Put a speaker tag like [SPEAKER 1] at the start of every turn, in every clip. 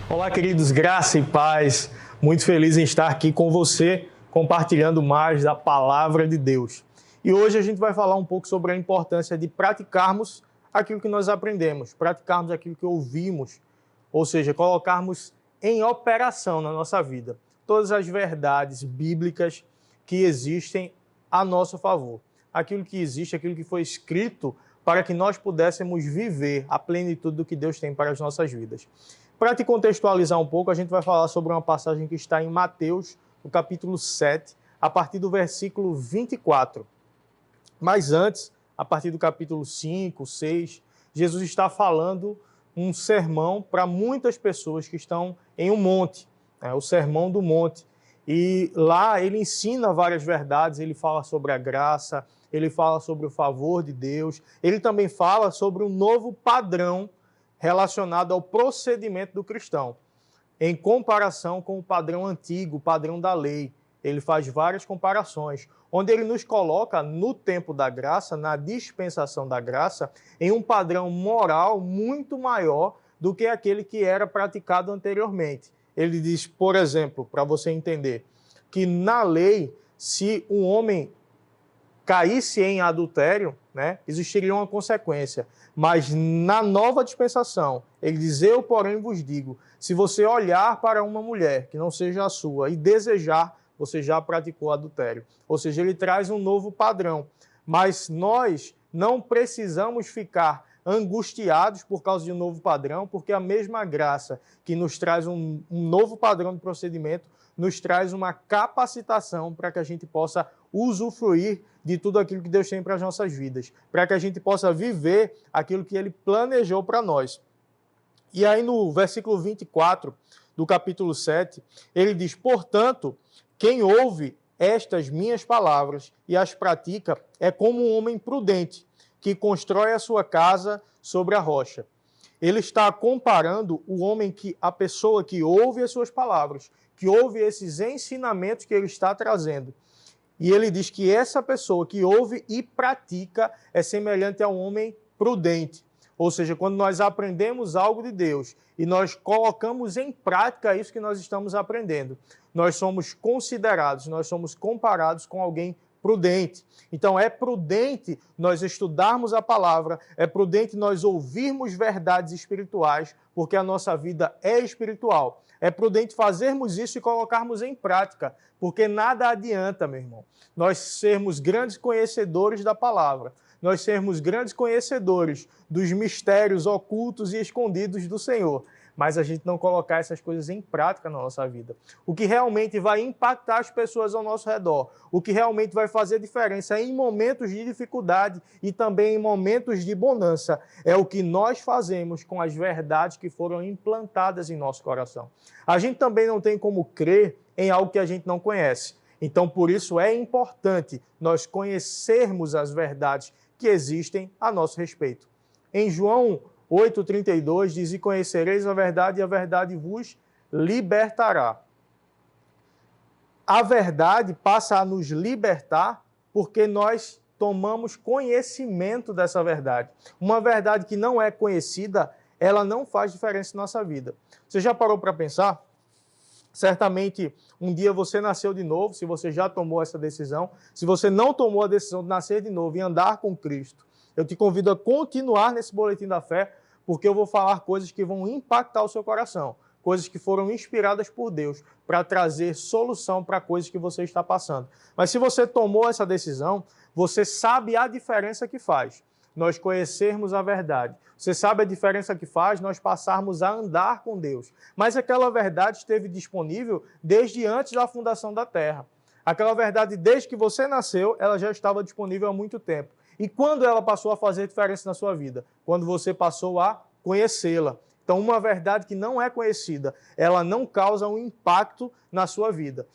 [SPEAKER 1] Olá, queridos, graça e paz. Muito feliz em estar aqui com você, compartilhando mais da palavra de Deus. E hoje a gente vai falar um pouco sobre a importância de praticarmos aquilo que nós aprendemos, praticarmos aquilo que ouvimos, ou seja, colocarmos em operação na nossa vida todas as verdades bíblicas que existem a nosso favor. Aquilo que existe, aquilo que foi escrito para que nós pudéssemos viver a plenitude do que Deus tem para as nossas vidas. Para te contextualizar um pouco, a gente vai falar sobre uma passagem que está em Mateus, no capítulo 7, a partir do versículo 24. Mas antes, a partir do capítulo 5, 6, Jesus está falando um sermão para muitas pessoas que estão em um monte, o Sermão do Monte. E lá ele ensina várias verdades, ele fala sobre a graça, ele fala sobre o favor de Deus, ele também fala sobre um novo padrão relacionado ao procedimento do cristão, em comparação com o padrão antigo, o padrão da lei. Ele faz várias comparações, onde ele nos coloca no tempo da graça, na dispensação da graça, em um padrão moral muito maior do que aquele que era praticado anteriormente. Ele diz, por exemplo, para você entender, que na lei, se um homem caísse em adultério, existiria uma consequência. Mas na nova dispensação, ele diz, eu, porém, vos digo, se você olhar para uma mulher que não seja a sua e desejar, você já praticou adultério. Ou seja, ele traz um novo padrão. Mas nós não precisamos ficar angustiados por causa de um novo padrão, porque a mesma graça que nos traz um novo padrão de procedimento, nos traz uma capacitação para que a gente possa usufruir de tudo aquilo que Deus tem para as nossas vidas, para que a gente possa viver aquilo que Ele planejou para nós. E aí no versículo 24 do capítulo 7, ele diz, portanto, quem ouve estas minhas palavras e as pratica é como um homem prudente, que constrói a sua casa sobre a rocha. Ele está comparando a pessoa que ouve as suas palavras, que ouve esses ensinamentos que ele está trazendo. E ele diz que essa pessoa que ouve e pratica é semelhante a um homem prudente. Ou seja, quando nós aprendemos algo de Deus e nós colocamos em prática isso que nós estamos aprendendo, nós somos considerados, nós somos comparados com alguém prudente. Então é prudente nós estudarmos a palavra, é prudente nós ouvirmos verdades espirituais, porque a nossa vida é espiritual. É prudente fazermos isso e colocarmos em prática, porque nada adianta, meu irmão, nós sermos grandes conhecedores da palavra, nós sermos grandes conhecedores dos mistérios ocultos e escondidos do Senhor, mas a gente não colocar essas coisas em prática na nossa vida. O que realmente vai impactar as pessoas ao nosso redor, o que realmente vai fazer diferença em momentos de dificuldade e também em momentos de bonança, é o que nós fazemos com as verdades que foram implantadas em nosso coração. A gente também não tem como crer em algo que a gente não conhece. Então, por isso é importante nós conhecermos as verdades que existem a nosso respeito. Em João 8,32 diz, e conhecereis a verdade, e a verdade vos libertará. A verdade passa a nos libertar porque nós tomamos conhecimento dessa verdade. Uma verdade que não é conhecida, ela não faz diferença na nossa vida. Você já parou para pensar? Certamente, um dia você nasceu de novo, se você já tomou essa decisão. Se você não tomou a decisão de nascer de novo e andar com Cristo, eu te convido a continuar nesse boletim da fé, porque eu vou falar coisas que vão impactar o seu coração, coisas que foram inspiradas por Deus para trazer solução para coisas que você está passando. Mas se você tomou essa decisão, você sabe a diferença que faz nós conhecermos a verdade. Você sabe a diferença que faz nós passarmos a andar com Deus. Mas aquela verdade esteve disponível desde antes da fundação da terra. Aquela verdade, desde que você nasceu, ela já estava disponível há muito tempo. E quando ela passou a fazer diferença na sua vida? Quando você passou a conhecê-la. Então, uma verdade que não é conhecida, ela não causa um impacto na sua vida.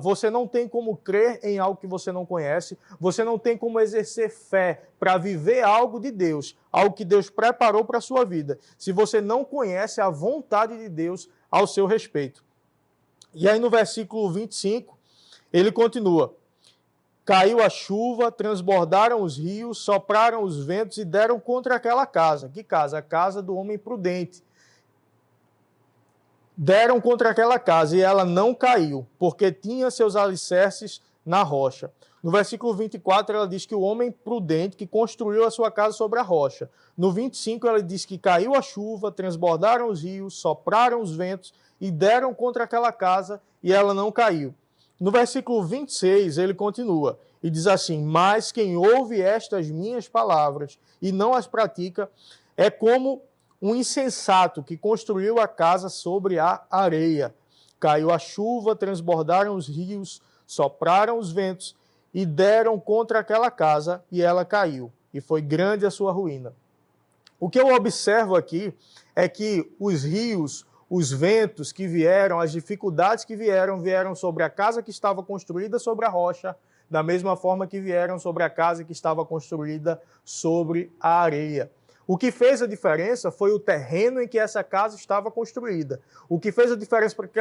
[SPEAKER 1] Você não tem como crer em algo que você não conhece, você não tem como exercer fé para viver algo de Deus, algo que Deus preparou para a sua vida, se você não conhece a vontade de Deus ao seu respeito. E aí no versículo 25, ele continua, caiu a chuva, transbordaram os rios, sopraram os ventos e deram contra aquela casa. Que casa? A casa do homem prudente. deram contra aquela casa e ela não caiu, porque tinha seus alicerces na rocha. No versículo 24, ela diz que o homem prudente que construiu a sua casa sobre a rocha. No 25, ela diz que caiu a chuva, transbordaram os rios, sopraram os ventos e deram contra aquela casa e ela não caiu. No versículo 26, ele continua e diz assim: mas quem ouve estas minhas palavras e não as pratica é como um insensato que construiu a casa sobre a areia. Caiu a chuva, transbordaram os rios, sopraram os ventos e deram contra aquela casa e ela caiu. E foi grande a sua ruína. O que eu observo aqui é que os rios, os ventos que vieram, as dificuldades que vieram sobre a casa que estava construída sobre a rocha, da mesma forma que vieram sobre a casa que estava construída sobre a areia. O que fez a diferença foi o terreno em que essa casa estava construída. O que fez a diferença para que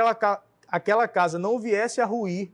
[SPEAKER 1] aquela casa não viesse a ruir,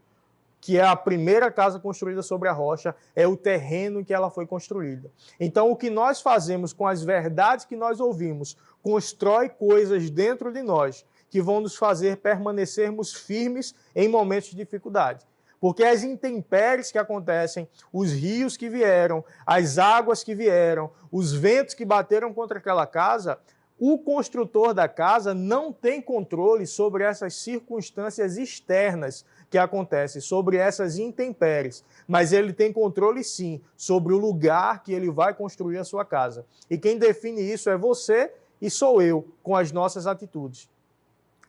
[SPEAKER 1] que é a primeira casa construída sobre a rocha, é o terreno em que ela foi construída. Então, o que nós fazemos com as verdades que nós ouvimos, constrói coisas dentro de nós que vão nos fazer permanecermos firmes em momentos de dificuldade. Porque as intempéries que acontecem, os rios que vieram, as águas que vieram, os ventos que bateram contra aquela casa, o construtor da casa não tem controle sobre essas circunstâncias externas que acontecem, sobre essas intempéries, mas ele tem controle sim sobre o lugar que ele vai construir a sua casa. E quem define isso é você e sou eu, com as nossas atitudes.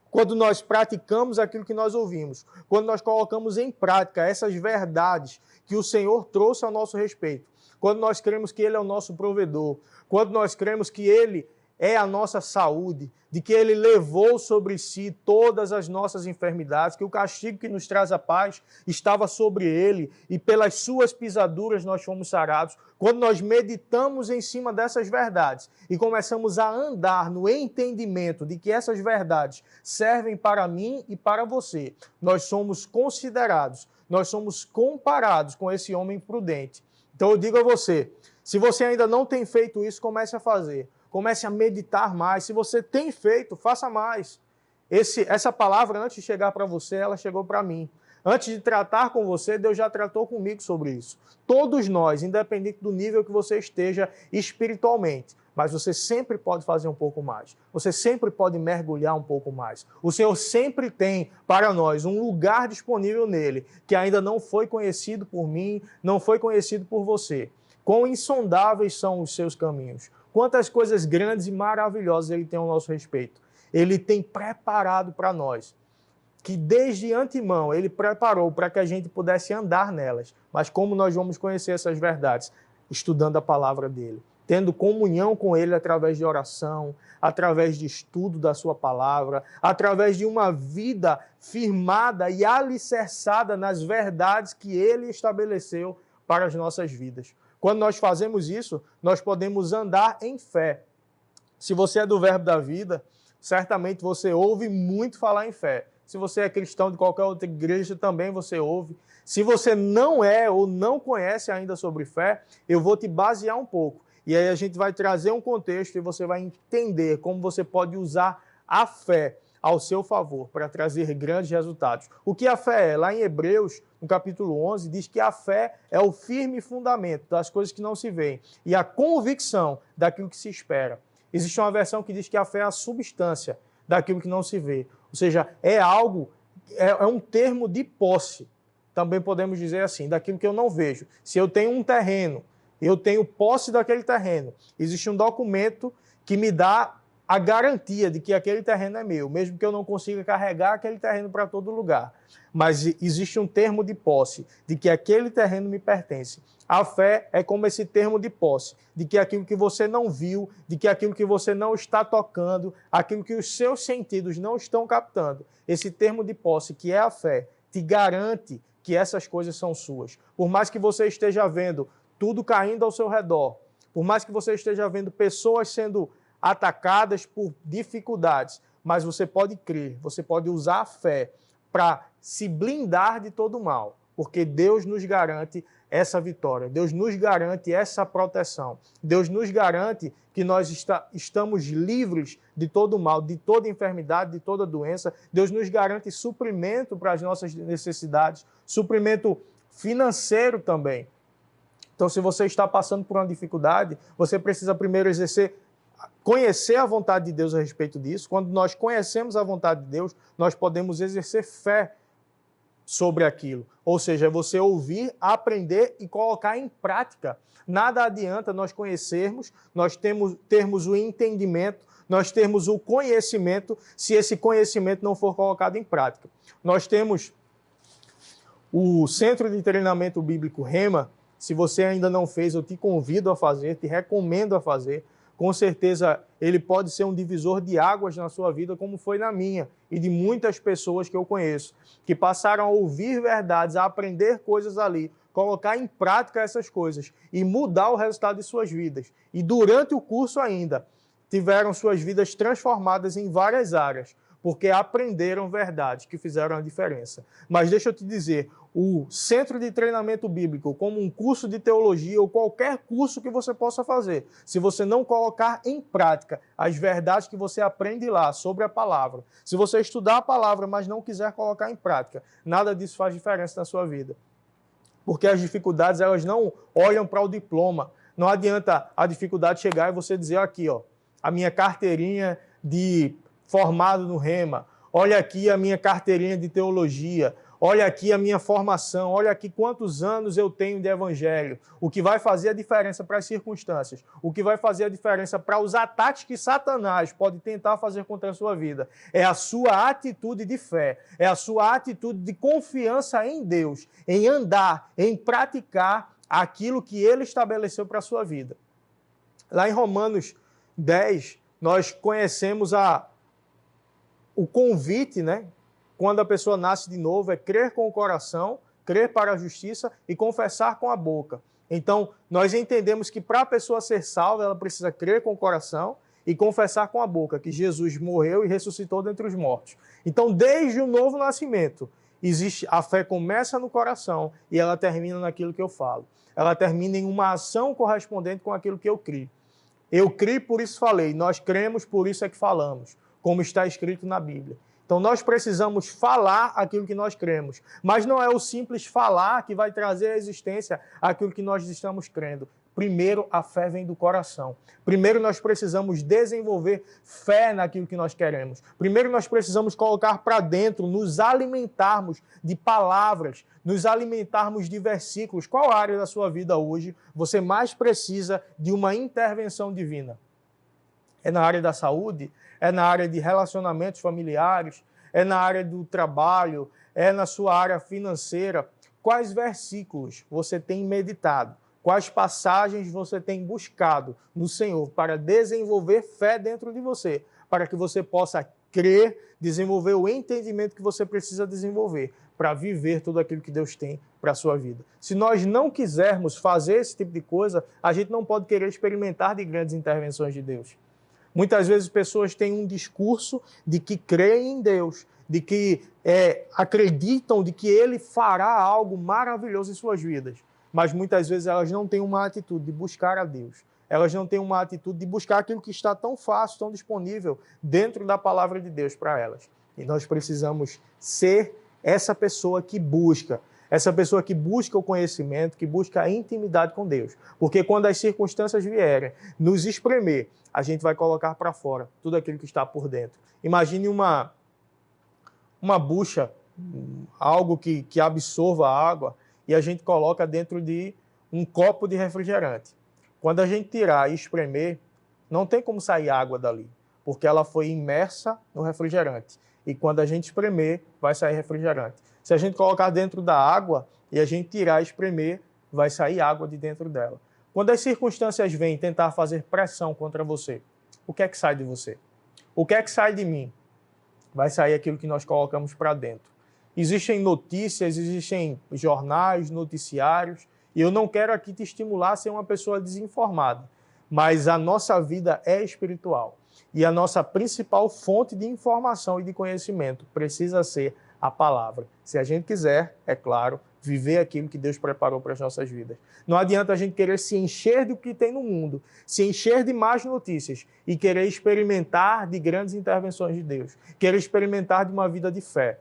[SPEAKER 1] Quando nós praticamos aquilo que nós ouvimos, quando nós colocamos em prática essas verdades que o Senhor trouxe ao nosso respeito, quando nós cremos que Ele é o nosso provedor, quando nós cremos que Ele é a nossa saúde, de que Ele levou sobre si todas as nossas enfermidades, que o castigo que nos traz a paz estava sobre Ele e pelas suas pisaduras nós fomos sarados. Quando nós meditamos em cima dessas verdades e começamos a andar no entendimento de que essas verdades servem para mim e para você, nós somos considerados, nós somos comparados com esse homem prudente. Então eu digo a você, se você ainda não tem feito isso, comece a fazer. Comece a meditar mais. Se você tem feito, faça mais. Essa palavra, antes de chegar para você, ela chegou para mim. Antes de tratar com você, Deus já tratou comigo sobre isso. Todos nós, independente do nível que você esteja espiritualmente, mas você sempre pode fazer um pouco mais. Você sempre pode mergulhar um pouco mais. O Senhor sempre tem para nós um lugar disponível nele, que ainda não foi conhecido por mim, não foi conhecido por você. Quão insondáveis são os seus caminhos. Quantas coisas grandes e maravilhosas Ele tem ao nosso respeito. Ele tem preparado para nós, que desde antemão Ele preparou para que a gente pudesse andar nelas. Mas como nós vamos conhecer essas verdades? Estudando a palavra dEle, tendo comunhão com Ele através de oração, através de estudo da sua palavra, através de uma vida firmada e alicerçada nas verdades que Ele estabeleceu para as nossas vidas. Quando nós fazemos isso, nós podemos andar em fé. Se você é do Verbo da Vida, certamente você ouve muito falar em fé. Se você é cristão de qualquer outra igreja, também você ouve. Se você não é ou não conhece ainda sobre fé, eu vou te basear um pouco. E aí a gente vai trazer um contexto e você vai entender como você pode usar a fé ao seu favor para trazer grandes resultados. O que a fé é? Lá em Hebreus, no capítulo 11, diz que a fé é o firme fundamento das coisas que não se veem e a convicção daquilo que se espera. Existe uma versão que diz que a fé é a substância daquilo que não se vê. Ou seja, é algo, é um termo de posse. Também podemos dizer assim, daquilo que eu não vejo. Se eu tenho um terreno, eu tenho posse daquele terreno, existe um documento que me dá a garantia de que aquele terreno é meu, mesmo que eu não consiga carregar aquele terreno para todo lugar. Mas existe um termo de posse, de que aquele terreno me pertence. A fé é como esse termo de posse, de que aquilo que você não viu, de que aquilo que você não está tocando, aquilo que os seus sentidos não estão captando, esse termo de posse, que é a fé, te garante que essas coisas são suas. Por mais que você esteja vendo tudo caindo ao seu redor, por mais que você esteja vendo pessoas sendo atacadas por dificuldades, mas você pode crer, você pode usar a fé para se blindar de todo mal, porque Deus nos garante essa vitória. Deus nos garante essa proteção. Deus nos garante que nós estamos livres de todo mal, de toda enfermidade, de toda doença. Deus nos garante suprimento para as nossas necessidades, suprimento financeiro também. Então, se você está passando por uma dificuldade, você precisa primeiro conhecer a vontade de Deus a respeito disso. Quando nós conhecemos a vontade de Deus, nós podemos exercer fé sobre aquilo. Ou seja, é você ouvir, aprender e colocar em prática. Nada adianta nós conhecermos, nós termos o entendimento, nós termos o conhecimento, se esse conhecimento não for colocado em prática. Nós temos o Centro de Treinamento Bíblico Rema. Se você ainda não fez, eu te convido a fazer, te recomendo a fazer. Com certeza, ele pode ser um divisor de águas na sua vida, como foi na minha e de muitas pessoas que eu conheço, que passaram a ouvir verdades, a aprender coisas ali, colocar em prática essas coisas e mudar o resultado de suas vidas. E durante o curso ainda, tiveram suas vidas transformadas em várias áreas, porque aprenderam verdades que fizeram a diferença. Mas deixa eu te dizer, o Centro de Treinamento Bíblico, como um curso de teologia ou qualquer curso que você possa fazer, se você não colocar em prática as verdades que você aprende lá sobre a palavra, se você estudar a palavra, mas não quiser colocar em prática, nada disso faz diferença na sua vida. Porque as dificuldades, elas não olham para o diploma. Não adianta a dificuldade chegar e você dizer aqui, ó, a minha carteirinha de formado no Rema, olha aqui a minha carteirinha de teologia, olha aqui a minha formação, olha aqui quantos anos eu tenho de evangelho. O que vai fazer a diferença para as circunstâncias, o que vai fazer a diferença para os ataques que Satanás pode tentar fazer contra a sua vida, é a sua atitude de fé, é a sua atitude de confiança em Deus, em andar, em praticar aquilo que Ele estabeleceu para a sua vida. Lá em Romanos 10, nós conhecemos o convite, né? Quando a pessoa nasce de novo, é crer com o coração, crer para a justiça e confessar com a boca. Então, nós entendemos que para a pessoa ser salva, ela precisa crer com o coração e confessar com a boca que Jesus morreu e ressuscitou dentre os mortos. Então, desde o novo nascimento, a fé começa no coração e ela termina naquilo que eu falo. Ela termina em uma ação correspondente com aquilo que eu crio. Eu criei, por isso falei. Nós cremos, por isso é que falamos, como está escrito na Bíblia. Então, nós precisamos falar aquilo que nós cremos. Mas não é o simples falar que vai trazer à existência aquilo que nós estamos crendo. Primeiro, a fé vem do coração. Primeiro, nós precisamos desenvolver fé naquilo que nós queremos. Primeiro, nós precisamos colocar para dentro, nos alimentarmos de palavras, nos alimentarmos de versículos. Qual área da sua vida hoje você mais precisa de uma intervenção divina? É na área da saúde? É na área de relacionamentos familiares? É na área do trabalho? É na sua área financeira? Quais versículos você tem meditado? Quais passagens você tem buscado no Senhor para desenvolver fé dentro de você? Para que você possa crer, desenvolver o entendimento que você precisa desenvolver para viver tudo aquilo que Deus tem para a sua vida. Se nós não quisermos fazer esse tipo de coisa, a gente não pode querer experimentar de grandes intervenções de Deus. Muitas vezes pessoas têm um discurso de que creem em Deus, de que acreditam de que Ele fará algo maravilhoso em suas vidas. Mas muitas vezes elas não têm uma atitude de buscar a Deus. Elas não têm uma atitude de buscar aquilo que está tão fácil, tão disponível dentro da palavra de Deus para elas. E nós precisamos ser essa pessoa que busca o conhecimento, que busca a intimidade com Deus. Porque quando as circunstâncias vierem nos espremer, a gente vai colocar para fora tudo aquilo que está por dentro. Imagine uma bucha, algo que absorva a água, e a gente coloca dentro de um copo de refrigerante. Quando a gente tirar e espremer, não tem como sair água dali, porque ela foi imersa no refrigerante. E quando a gente espremer, vai sair refrigerante. Se a gente colocar dentro da água e a gente tirar e espremer, vai sair água de dentro dela. Quando as circunstâncias vêm tentar fazer pressão contra você, o que é que sai de você? O que é que sai de mim? Vai sair aquilo que nós colocamos para dentro. Existem notícias, existem jornais, noticiários, e eu não quero aqui te estimular a ser uma pessoa desinformada, mas a nossa vida é espiritual. E a nossa principal fonte de informação e de conhecimento precisa ser a palavra. Se a gente quiser, é claro, viver aquilo que Deus preparou para as nossas vidas. Não adianta a gente querer se encher do que tem no mundo, se encher de más notícias e querer experimentar de grandes intervenções de Deus, querer experimentar de uma vida de fé.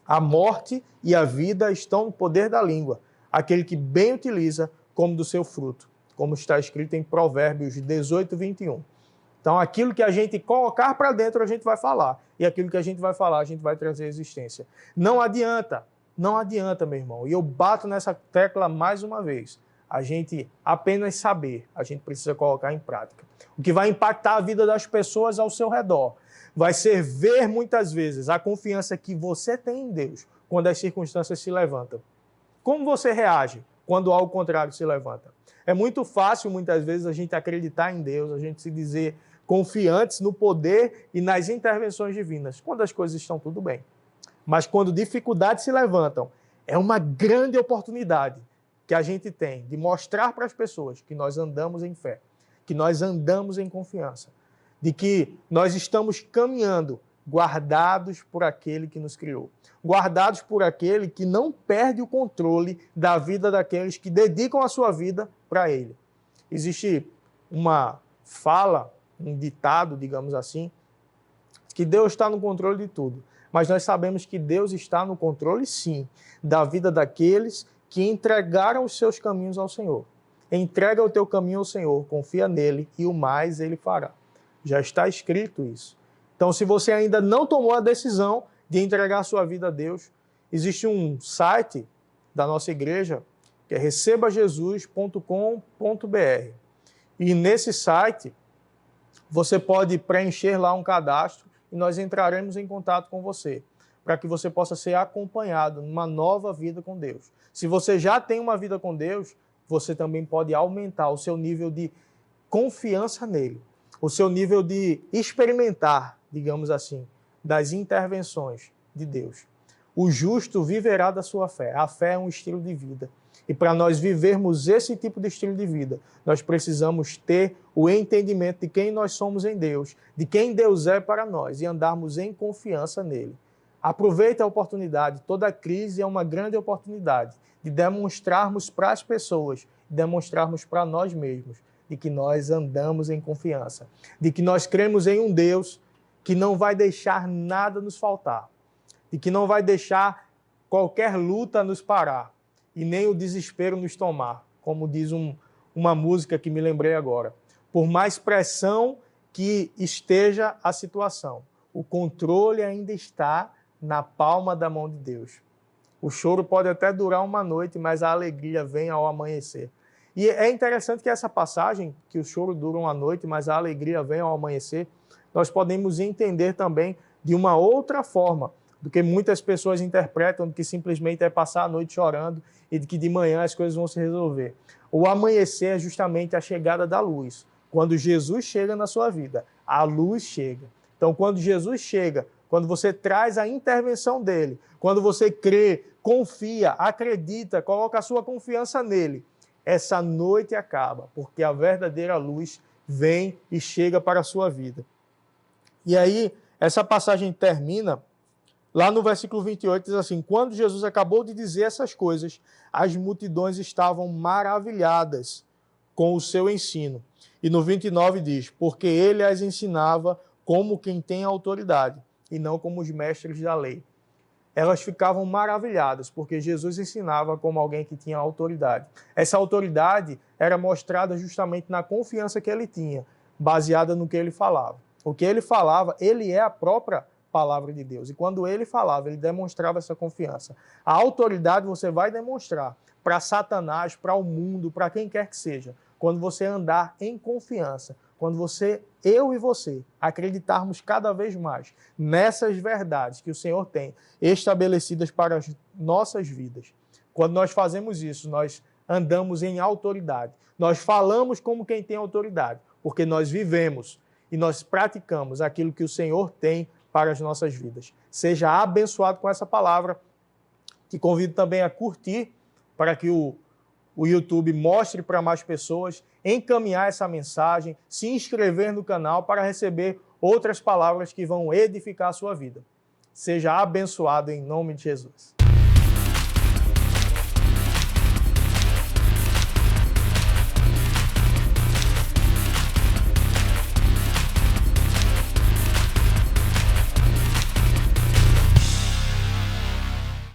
[SPEAKER 1] A morte e a vida estão no poder da língua, aquele que bem utiliza como do seu fruto, como está escrito em Provérbios 18, 21. Então, aquilo que a gente colocar para dentro, a gente vai falar. E aquilo que a gente vai falar, a gente vai trazer existência. Não adianta, meu irmão. E eu bato nessa tecla mais uma vez. A gente apenas saber, a gente precisa colocar em prática. O que vai impactar a vida das pessoas ao seu redor vai ser ver muitas vezes a confiança que você tem em Deus quando as circunstâncias se levantam. Como você reage quando algo contrário se levanta? É muito fácil, muitas vezes, a gente acreditar em Deus, a gente se dizer confiantes no poder e nas intervenções divinas, quando as coisas estão tudo bem. Mas quando dificuldades se levantam, é uma grande oportunidade que a gente tem de mostrar para as pessoas que nós andamos em fé, que nós andamos em confiança, de que nós estamos caminhando guardados por aquele que nos criou, guardados por aquele que não perde o controle da vida daqueles que dedicam a sua vida para ele. Existe uma fala, um ditado, digamos assim, que Deus está no controle de tudo. Mas nós sabemos que Deus está no controle, sim, da vida daqueles que entregaram os seus caminhos ao Senhor. Entrega o teu caminho ao Senhor, confia nele e o mais ele fará. Já está escrito isso. Então, se você ainda não tomou a decisão de entregar a sua vida a Deus, existe um site da nossa igreja, que é recebajesus.com.br. E nesse site, você pode preencher lá um cadastro e nós entraremos em contato com você, para que você possa ser acompanhado numa nova vida com Deus. Se você já tem uma vida com Deus, você também pode aumentar o seu nível de confiança nele, o seu nível de experimentar, digamos assim, das intervenções de Deus. O justo viverá da sua fé. A fé é um estilo de vida. E para nós vivermos esse tipo de estilo de vida, nós precisamos ter o entendimento de quem nós somos em Deus, de quem Deus é para nós e andarmos em confiança nele. Aproveite a oportunidade. Toda crise é uma grande oportunidade de demonstrarmos para as pessoas, demonstrarmos para nós mesmos, de que nós andamos em confiança, de que nós cremos em um Deus que não vai deixar nada nos faltar, de que não vai deixar qualquer luta nos parar e nem o desespero nos tomar, como diz uma música que me lembrei agora. Por mais pressão que esteja a situação, o controle ainda está na palma da mão de Deus. O choro pode até durar uma noite, mas a alegria vem ao amanhecer. E é interessante que essa passagem, que o choro dura uma noite, mas a alegria vem ao amanhecer, nós podemos entender também de uma outra forma do que muitas pessoas interpretam, que simplesmente é passar a noite chorando e de que de manhã as coisas vão se resolver. O amanhecer é justamente a chegada da luz. Quando Jesus chega na sua vida, a luz chega. Então, quando Jesus chega, quando você traz a intervenção dele, quando você crê, confia, acredita, coloca a sua confiança nele, essa noite acaba, porque a verdadeira luz vem e chega para a sua vida. E aí, essa passagem termina, lá no versículo 28, diz assim: quando Jesus acabou de dizer essas coisas, as multidões estavam maravilhadas com o seu ensino. E no 29 diz: porque ele as ensinava como quem tem autoridade, e não como os mestres da lei. Elas ficavam maravilhadas, porque Jesus ensinava como alguém que tinha autoridade. Essa autoridade era mostrada justamente na confiança que ele tinha, baseada no que ele falava. O que ele falava, ele é a própria palavra de Deus. E quando ele falava, ele demonstrava essa confiança. A autoridade você vai demonstrar para Satanás, para o mundo, para quem quer que seja, quando você andar em confiança, quando eu e você, acreditarmos cada vez mais nessas verdades que o Senhor tem estabelecidas para as nossas vidas. Quando nós fazemos isso, nós andamos em autoridade. Nós falamos como quem tem autoridade, porque nós vivemos e nós praticamos aquilo que o Senhor tem para as nossas vidas. Seja abençoado com essa palavra. Te convido também a curtir para que o YouTube mostre para mais pessoas, encaminhar essa mensagem, se inscrever no canal para receber outras palavras que vão edificar a sua vida. Seja abençoado em nome de Jesus.